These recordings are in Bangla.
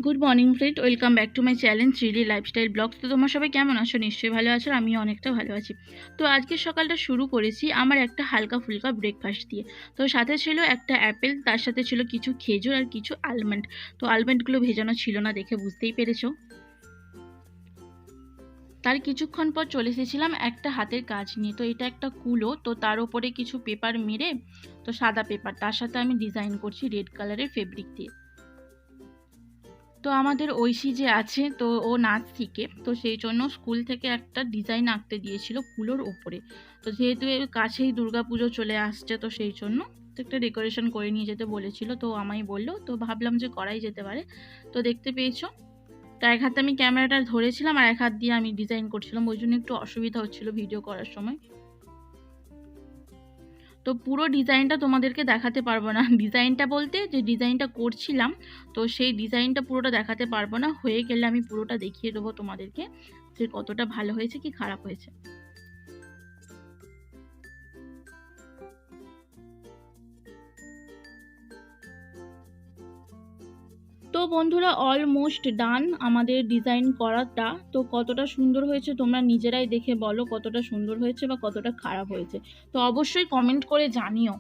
Good morning friend, welcome back to my channel three D lifestyle blogs. তো তোমরা সবাই কেমন আছো? নিশ্চয়ই ভালো আছো, আমি অনেকটা ভালো আছি। তো আজকের সকালটা শুরু করেছি আমার একটা হালকা ফুলকা ব্রেকফাস্ট দিয়ে। তো সাথে ছিল একটা অ্যাপেল, তার সাথে ছিল কিছু খেজুর আর কিছু আলমন্ড। তো আলমন্ডগুলো ভেজানো ছিল না দেখে বুঝতেই পেরেছো। তার কিছুক্ষণ পর চলে এসেছিলাম একটা হাতের কাজ নিয়ে। তো এটা একটা কুলো, তো তার উপরে কিছু পেপার মেরে, তো সাদা পেপার, তার সাথে আমি ডিজাইন করছি রেড কালারের ফেব্রিক দিয়ে। তো আমাদের ঐশী যে আছে, তো ও নাচ শিখে, তো সেই জন্য স্কুল থেকে একটা ডিজাইন আঁকতে দিয়েছিল কুলোর ওপরে। তো যেহেতু এর কাছেই দুর্গাপুজো চলে আসছে, তো সেই জন্য তো একটা ডেকোরেশন করে নিয়ে যেতে বলেছিল, তো আমায় বললো, তো ভাবলাম যে করাই যেতে পারে। তো দেখতে পেয়েছো, তো এক হাতে আমি ক্যামেরাটা ধরেছিলাম আর এক হাত দিয়ে আমি ডিজাইন করছিলাম, ওই জন্য একটু অসুবিধা হচ্ছিল ভিডিও করার সময়। তো পুরো ডিজাইনটা তোমাদেরকে দেখাতে পারবো না, ডিজাইনটা বলতে যে ডিজাইনটা করছিলাম, তো সেই ডিজাইনটা পুরোটা দেখাতে পারবো না। হয়ে গেলে আমি পুরোটা দেখিয়ে দেবো তোমাদেরকে যে কতটা ভালো হয়েছে কি খারাপ হয়েছে। তো বন্ধুরা, অলমোস্ট ডান আমাদের ডিজাইন করাটা। তো কতটা সুন্দর হয়েছে তোমরা নিজেরাই দেখে বলো কতটা সুন্দর হয়েছে বা কতটা খারাপ হয়েছে, তো অবশ্যই কমেন্ট করে জানিও।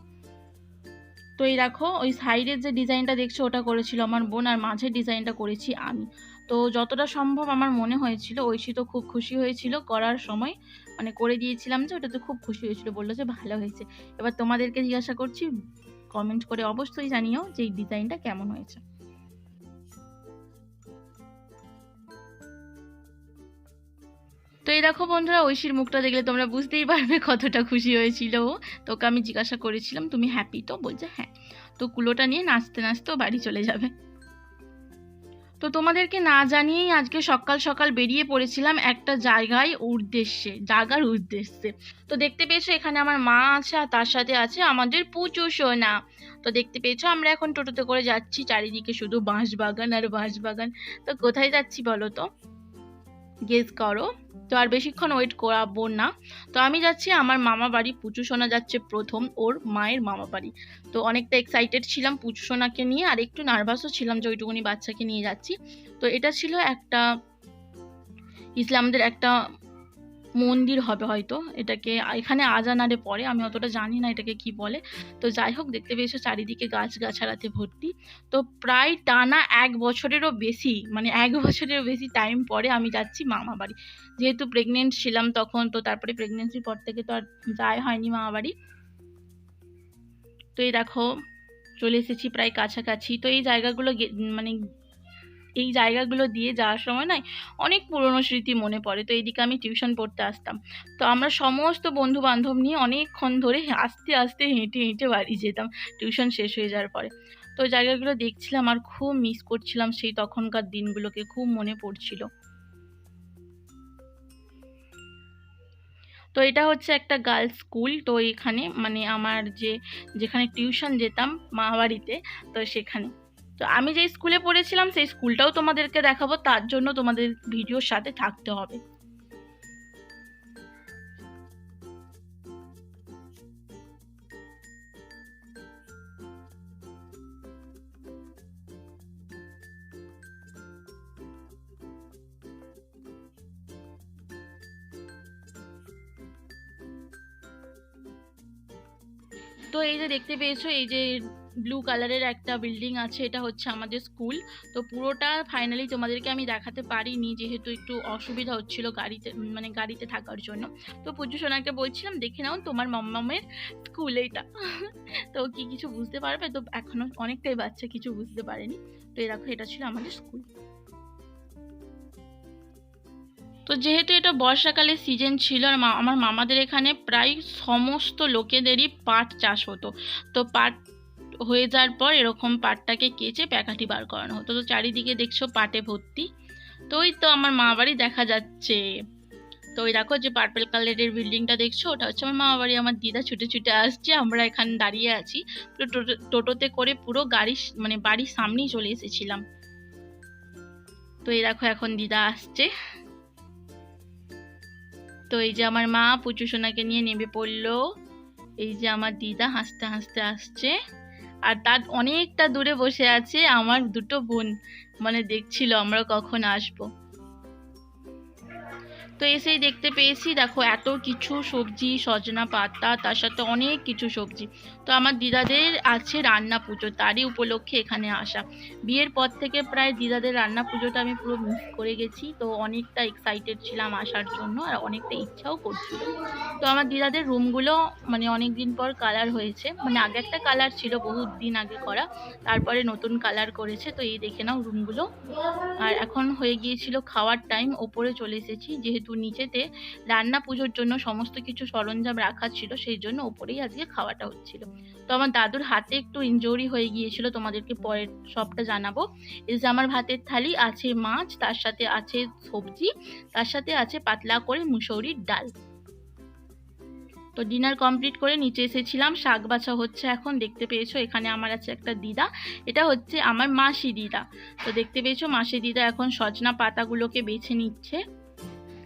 তো এই দেখো, ওই সাইডের যে ডিজাইনটা দেখছো ওটা করেছিল আমার বোন, আর মাঝের ডিজাইনটা করেছি আমি। তো যতটা সম্ভব আমার মনে হয়েছিল, ঐশী তো খুব খুশি হয়েছিল করার সময়, মানে করে দিয়েছিলাম যে, ওটাতে খুব খুশি হয়েছিল, বললো যে ভালো হয়েছে। এবার তোমাদেরকে জিজ্ঞাসা করছি, কমেন্ট করে অবশ্যই জানিও যে এই ডিজাইনটা কেমন হয়েছে। তো এই দেখো বন্ধুরা, ঐশীর মুখটা দেখলে তোমরা বুঝতেই পারবে কতটা খুশি হয়েছিল ও। তোকে আমি জিজ্ঞাসা করেছিলাম তুমি হ্যাপি তো, বলছে হ্যাঁ। তো কুলোটা নিয়ে নাচতে নাচতে বাড়ি চলে যাবে। তো তোমাদেরকে না জানিয়েই আজকে সকাল সকাল বেরিয়ে পড়েছিলাম একটা জায়গার উদ্দেশ্যে। তো দেখতে পেয়েছো এখানে আমার মা আছে, আর তার সাথে আছে আমাদের পুচু সোনা। তো দেখতে পেয়েছো আমরা এখন টোটোতে করে যাচ্ছি, চারিদিকে শুধু বাঁশ বাগান আর বাঁশ বাগান। তো কোথায় যাচ্ছি বলো তো, গেস করো। তো আর বেশিক্ষণ ওয়েট করাবো না। তো আমি যাচ্ছি আমার মামা বাড়ি, পুচু সোনা যাচ্ছে প্রথম ওর মায়ের মামা বাড়ি। তো অনেকটা এক্সাইটেড ছিলাম পুচু সোনাকে নিয়ে, আর একটু নার্ভাসও ছিলাম যে ওইটুকুনি বাচ্চাকে নিয়ে যাচ্ছি। তো এটা ছিল একটা ইসলামদের একটা মন্দির হবে হয়তো, এটাকে এখানে আজানারে পড়ে, আমি অতটা জানি না এটাকে কি বলে। তো যাই হোক, দেখতে পেয়েছো চারিদিকে গাছগাছালাতে ভর্তি। তো প্রায় টানা 1 বছরেরও বেশি, মানে 1 বছরেরও বেশি টাইম পরে আমি যাচ্ছি মামা বাড়ি। যেহেতু প্রেগনেন্ট ছিলাম তখন, তো তারপরে প্রেগনেন্সির পর থেকে তো আর যাই হয়নি মামা বাড়ি। তো এই দেখো চলে এসেছি প্রায় কাছাকাছি। তো এই জায়গাগুলো মানে এই জায়গাগুলো দিয়ে যাওয়ার সময় নয়, অনেক পুরনো স্মৃতি মনে পড়ে। তো এইদিকে আমি টিউশন পড়তে আসতাম, তো আমরা সমস্ত বন্ধু বান্ধব নিয়ে অনেকক্ষণ ধরে আস্তে আস্তে হেঁটে হেঁটে বাড়ি যেতাম টিউশন শেষ হয়ে যাওয়ার পরে। তো জায়গাগুলো দেখছিলাম আর খুব মিস করছিলাম, সেই তখনকার দিনগুলোকে খুব মনে পড়ছিল। তো এটা হচ্ছে একটা গার্লস স্কুল। তো এখানে মানে আমার যেখানে টিউশন যেতাম মা বাড়িতে, তো সেখানে। তো আমি যে স্কুলে পড়েছিলাম সেই স্কুলটাও তোমাদেরকে দেখাবো, তার জন্য তোমাদের ভিডিওর সাথে থাকতে হবে। তো এই যে দেখতে পেয়েছো, এই যে ব্লু কালারের একটা বিল্ডিং আছে, এটা হচ্ছে আমাদের স্কুল। তো পুরোটা ফাইনালি তোমাদেরকে আমি দেখাতে পারিনি, যেহেতু একটু অসুবিধা হচ্ছিল গাড়িতে, মানে গাড়িতে থাকার জন্য। তো পুজো সোনাকে বলছিলাম দেখে নাও তোমার মাম্মামের স্কুল এইটা। তো কি কিছু বুঝতে পারবে? তো এখনো অনেকটাই বাচ্চা, কিছু বুঝতে পারেনি। তো এই দেখো, এটা ছিল আমাদের স্কুল। তো যেহেতু এটা বর্ষাকালের সিজন ছিল, আর আমার মামাদের এখানে প্রায় সমস্ত লোকেদেরই পাট চাষ হতো। তো পাট হয়ে যাওয়ার পর এরকম পাটটাকে কেচে প্যাকাঠি বার করানো হতো। তো চারিদিকে দেখছো পাটে ভর্তি। তো ওই তো আমার মা বাড়ি দেখা যাচ্ছে। তো ওই দেখো যে পার্পল কালারের বিল্ডিংটা দেখছো, ওটা হচ্ছে আমার মামা বাড়ি। আমার দিদা ছুটে ছুটে আসছে, আমরা এখানে দাঁড়িয়ে আছি। পুরো টোটোতে করে পুরো গাড়ি মানে বাড়ির সামনেই চলে এসেছিলাম। তো এই দেখো এখন দিদা আসছে। তো এই যে আমার মা পুচু সোনাকে নিয়ে নেমে পড়লো, এই যে আমার দিদা হাসতে হাসতে আসছে, আর তার অনেকটা দূরে বসে আছে আমার দুটো বোন, মানে দেখছিল আমরা কখন আসবো। তো এসেই দেখতে পেয়েছি দেখো এত কিছু সবজি, সজনা পাতা, তার সাথে অনেক কিছু সবজি। তো আমার দিদাদের আছে রান্না পুজো, তারই উপলক্ষে এখানে আসা। বিয়ের পর থেকে প্রায় দিদাদের রান্না পুজোটা আমি পুরো মিস করে গেছি। তো অনেকটা এক্সাইটেড ছিলাম আসার জন্য, আর অনেকটা ইচ্ছাও করছিল। তো আমার দিদাদের রুমগুলো মানে অনেক দিন পর কালার হয়েছে, মানে আগে একটা কালার ছিল বহুত দিন আগে করা, তারপরে নতুন কালার করেছে। তো এই দেখে নাও রুমগুলো। আর এখন হয়ে গিয়েছিল খাওয়ার টাইম, ওপরে চলে এসেছি যেহেতু নিচেতে রান্না পুজোর জন্য সমস্ত কিছু সরঞ্জাম রাখা ছিল, সেই জন্য ওপরেই আজকে খাওয়াটা হচ্ছিল। তো আমার দাদুর হাতে একটু ইনজুরি হয়ে গিয়েছিল, তোমাদেরকে পরে সবটা জানাবো। এই যে আমার ভাতের থালি, আছে মাছ, তার সাথে আছে সবজি, তার সাথে আছে পাতলা করে মুসৌরির ডাল। তো ডিনার কমপ্লিট করে নিচে এসেছিলাম, শাক বাছা হচ্ছে এখন। দেখতে পেয়েছো এখানে আমার আছে একটা দিদা, এটা হচ্ছে আমার মাসি দিদা। তো দেখতে পেয়েছো মাসি দিদা এখন সজনা পাতাগুলোকে বেছে নিচ্ছে।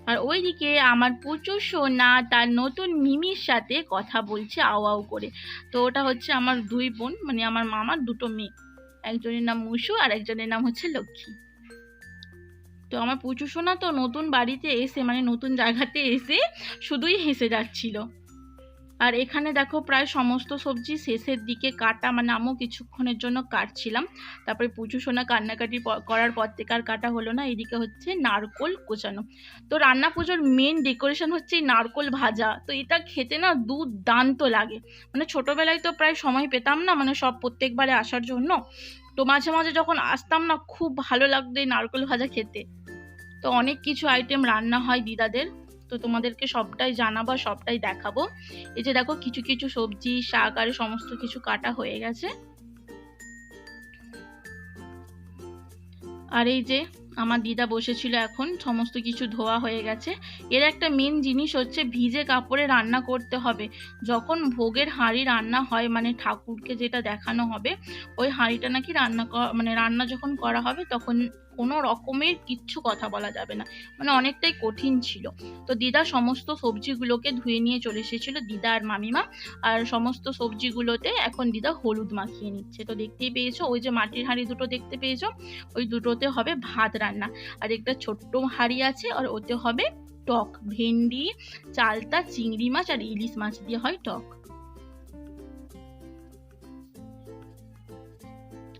আর ওইদিকে আমার পুচু সোনা তার নতুন মিমির সাথে কথা বলছে আও আও করে। তো ওটা হচ্ছে আমার দুই বোন, মানে আমার মামার দুটো মেয়ে, একজনের নাম মুসু আর একজনের নাম হচ্ছে লক্ষ্মী। তো আমার পুচু সোনা তো নতুন বাড়িতে এসে, মানে নতুন জায়গাতে এসে শুধুই হেসে যাচ্ছিল। আর এখানে দেখো প্রায় সমস্ত সবজি শেষের দিকে কাটা, মানে আমিও কিছুক্ষণের জন্য কাটছিলাম। তারপরে পুচু সোনা কান্নাকাটি করার পর থেকে আর কাটা হলো না। এদিকে হচ্ছে নারকোল কোচানো। তো রান্না পুজোর মেন ডেকোরেশন হচ্ছে এই নারকোল ভাজা। তো এটা খেতে না দুর্দান্ত লাগে, মানে ছোটবেলায় তো প্রায় সময় পেতাম না, মানে সব প্রত্যেকবারে আসার জন্য। তো মাঝে মাঝে যখন আসতাম না, খুব ভালো লাগতো এই নারকোল ভাজা খেতে। তো অনেক কিছু আইটেম রান্না হয় দিদাদের, তো তোমাদেরকে সবটাই জানাবো, সবটাই দেখাবো। এই যে দেখো কিছু কিছু সবজি, শাক আর সমস্ত কিছু কাটা হয়ে গেছে। আর এই যে আমার দিদা বসেছিল, এখন সমস্ত কিছু ধোয়া হয়ে গেছে। এর একটা মেন জিনিস হচ্ছে ভিজে কাপড়ে রান্না করতে হবে। যখন ভোগের হাঁড়ি রান্না হয়, মানে ঠাকুরকে যেটা দেখানো হবে, ওই হাঁড়িটা নাকি রান্না যখন করা হবে তখন কোনো রকমের কিচ্ছু কথা বলা যাবে না, মানে অনেকটাই কঠিন ছিল। তো দিদা সমস্ত সবজিগুলোকে ধুয়ে নিয়ে চলে এসেছিল, দিদা আর মামিমা। আর সমস্ত সবজিগুলোতে এখন দিদা হলুদ মাখিয়ে নিচ্ছে। তো দেখতেই পেয়েছো ওই যে মাটির হাঁড়ি দুটো দেখতে পেয়েছো, ওই দুটোতে হবে ভাত রান্না। আর একটা ছোট্ট হাঁড়ি আছে, আর ওতে হবে টক, ভেন্ডি, চালতা, চিংড়ি মাছ আর ইলিশ মাছ দিয়ে হয় টক।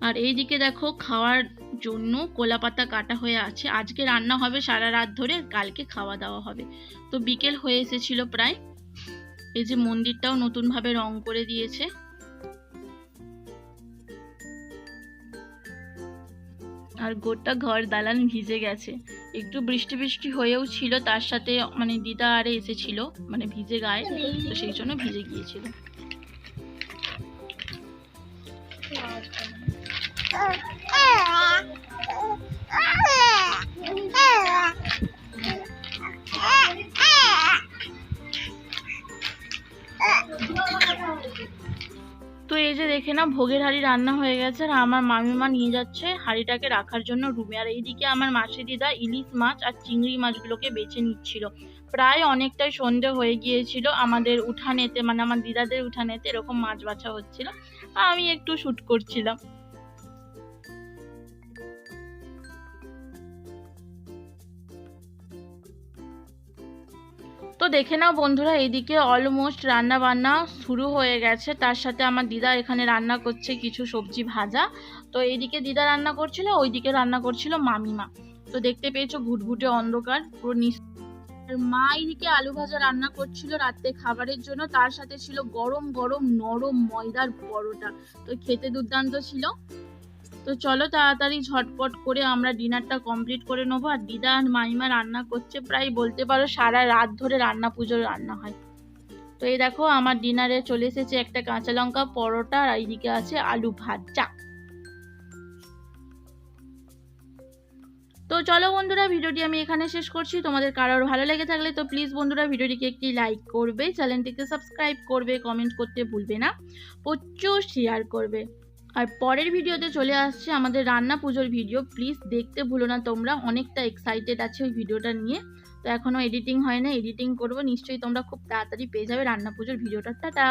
আর এইদিকে দেখো খাওয়ার জন্য কলা পাতা কাটা হয়ে আছে। আজকে রান্না হবে সারা রাত ধরে, কালকে খাওয়া দাওয়া হবে। তো বিকেল হয়ে এসেছিল প্রায়। এই যে মন্দিরটাও নতুন ভাবে রং করে দিয়েছে। আর গোটা ঘর দালান ভিজে গেছে, একটু বৃষ্টি বৃষ্টি হয়েও ছিল, তার সাথে মানে দিদা আরে এসেছিল, মানে ভিজে গায়ে, তো সেই জন্য ভিজে গিয়েছিল। তো এই যে দেখে না ভোগের হাঁড়ি রান্না হয়ে গেছে, আর আমার মামিমা নিয়ে যাচ্ছে হাঁড়িটাকে রাখার জন্য রুমে। আর এইদিকে আমার মাসি দিদা ইলিশ মাছ আর চিংড়ি মাছগুলোকে বেছে নিচ্ছিল। প্রায় অনেকটাই সন্ধে হয়ে গিয়েছিল আমাদের উঠানেতে, মানে আমার দিদাদের উঠানেতে এরকম মাছ বাছা হচ্ছিল, আমি একটু শুট করছিলাম। তো দেখে নাও বন্ধুরা, এইদিকে অলমোস্ট রান্না বান্না শুরু হয়ে গেছে। তার সাথে আমার দিদা এখানে রান্না করছে কিছু সবজি ভাজা। তো এইদিকে দিদা রান্না করছিল, ওইদিকে রান্না করছিল মামিমা। তো দেখতে পেয়েছো ঘুটঘুটে অন্ধকার পুরো মা এইদিকে আলু ভাজা রান্না করছিল রাতে খাবারের জন্য, তার সাথে ছিল গরম গরম নরম ময়দার পরোটা। তো খেতে দুর্দান্ত ছিল। তো চলো তাড়াতাড়ি ঝটপট করে আমরা ডিনারটা কমপ্লিট করে নেবো। আর দিদা আর মাইমা রান্না করছে, প্রায় বলতে পারো সারা রাত ধরে রান্না পুজোর রান্না হয়। তো এই দেখো আমার ডিনারে চলে এসেছে একটা কাঁচা লঙ্কা পরোটা, আর এইদিকে আছে আলু ভাজা। তো চলো বন্ধুরা, ভিডিওটি আমি এখানে শেষ করছি। তোমাদের কারোর ভালো লেগে থাকলে তো প্লিজ বন্ধুরা ভিডিওটিকে একটি লাইক করবে, চ্যানেলটিকে সাবস্ক্রাইব করবে, কমেন্ট করতে ভুলবে না, প্রচুর শেয়ার করবে। আর পরের ভিডিওতে চলে আসছে আমাদের রান্না পুজোর ভিডিও, প্লিজ দেখতে ভুলো না তোমরা, অনেকটা এক্সাইটেড আছে ওই ভিডিওটা নিয়ে। তো এখনো এডিটিং হয় না, এডিটিং করবো, নিশ্চয়ই তোমরা খুব তাড়াতাড়ি পেয়ে যাবে রান্না পুজোর ভিডিওটা। টাটা।